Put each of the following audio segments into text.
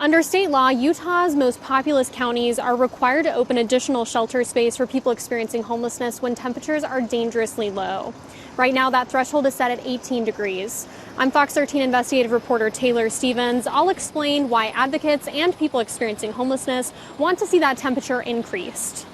Under state law, Utah's most populous counties are required to open additional shelter space for people experiencing homelessness when temperatures are dangerously low. Right now, that threshold is set at 18 degrees. I'm Fox 13 investigative reporter Taylor Stevens. I'll explain why advocates and people experiencing homelessness want to see that temperature increased.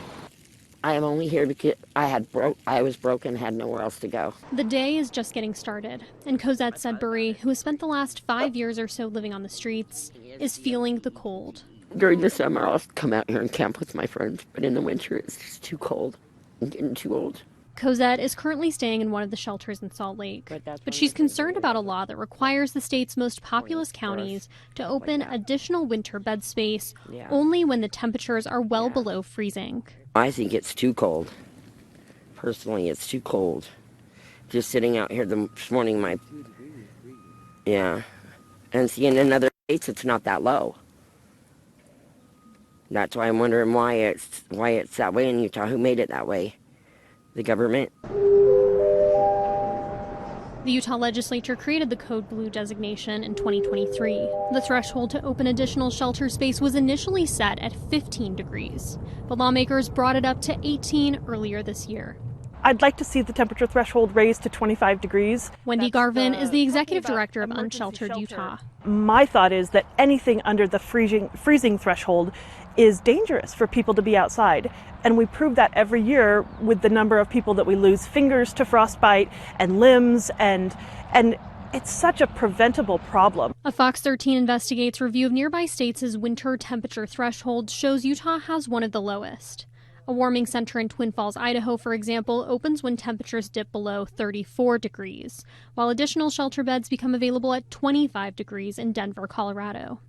I am only here because I was broken, had nowhere else to go. The day is just getting started, and Cosett Sudbury, who has spent the last 5 years or so living on the streets, is feeling the cold. During the summer, I'll come out here and camp with my friends, but in the winter, it's just too cold. I'm getting too old. Cosett is currently staying in one of the shelters in Salt Lake, but she's concerned about a law that requires the state's most populous counties to open additional winter bed space only when the temperatures are well below freezing. I think it's too cold. Personally, it's too cold. Just sitting out here this morning, and seeing in other states, it's not that low. That's why I'm wondering why it's that way in Utah. Who made it that way? The government. The Utah legislature created the Code Blue designation in 2023. The threshold to open additional shelter space was initially set at 15 degrees, but lawmakers brought it up to 18 earlier this year. I'd like to see the temperature threshold raised to 25 degrees. Wendy Garvin is the executive director of Unsheltered Utah. My thought is that anything under the freezing threshold is dangerous for people to be outside. And we prove that every year with the number of people that we lose fingers to frostbite and limbs, and it's such a preventable problem. A Fox 13 Investigates review of nearby states' winter temperature threshold shows Utah has one of the lowest. A warming center in Twin Falls, Idaho, for example, opens when temperatures dip below 34 degrees, while additional shelter beds become available at 25 degrees in Denver, Colorado.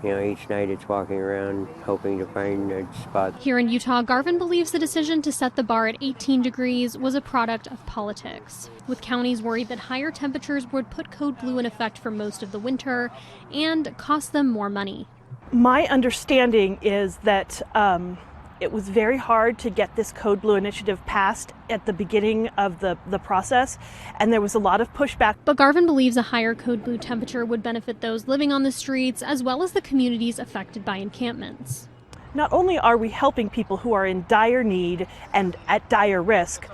You know, each night it's walking around hoping to find a spot. Here in Utah, Garvin believes the decision to set the bar at 18 degrees was a product of politics, with counties worried that higher temperatures would put Code Blue in effect for most of the winter and cost them more money. My understanding is that it was very hard to get this Code Blue initiative passed at the beginning of the process, and there was a lot of pushback. But Garvin believes a higher Code Blue temperature would benefit those living on the streets as well as the communities affected by encampments. Not only are we helping people who are in dire need and at dire risk,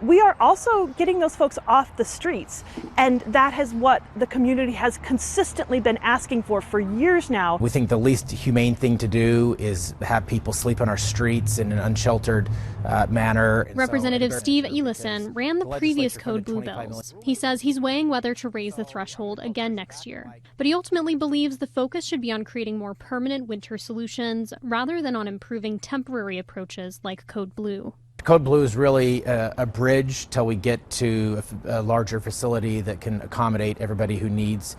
we are also getting those folks off the streets, and that is what the community has consistently been asking for years now. We think the least humane thing to do is have people sleep on our streets in an unsheltered manner. And Representative Steve Elison ran the previous Code Blue bills. He says he's weighing whether to raise the threshold again next year, but he ultimately believes the focus should be on creating more permanent winter solutions rather than on improving temporary approaches like Code Blue. Code Blue is really a bridge till we get to a larger facility that can accommodate everybody who needs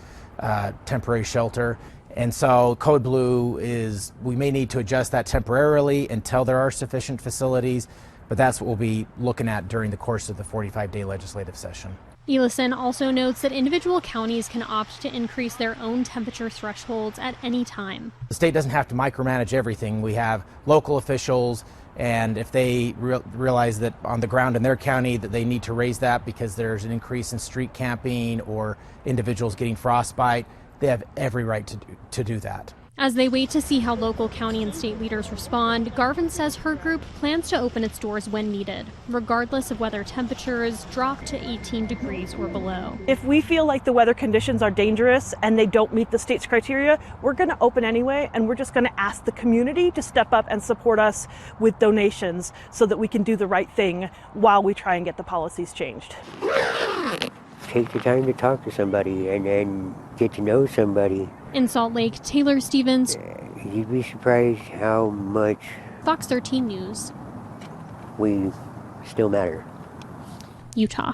temporary shelter. And so Code Blue is, we may need to adjust that temporarily until there are sufficient facilities, but that's what we'll be looking at during the course of the 45-day legislative session. Elison also notes that individual counties can opt to increase their own temperature thresholds at any time. The state doesn't have to micromanage everything. We have local officials, and if they realize that on the ground in their county that they need to raise that because there's an increase in street camping or individuals getting frostbite, they have every right to do that. As they wait to see how local county and state leaders respond, Garvin says her group plans to open its doors when needed, regardless of whether temperatures drop to 18 degrees or below. If we feel like the weather conditions are dangerous and they don't meet the state's criteria, we're going to open anyway, and we're just going to ask the community to step up and support us with donations so that we can do the right thing while we try and get the policies changed. Take the time to talk to somebody and get to know somebody. In Salt Lake, Taylor Stevens. You'd be surprised how much Fox 13 News. we still matter. Utah.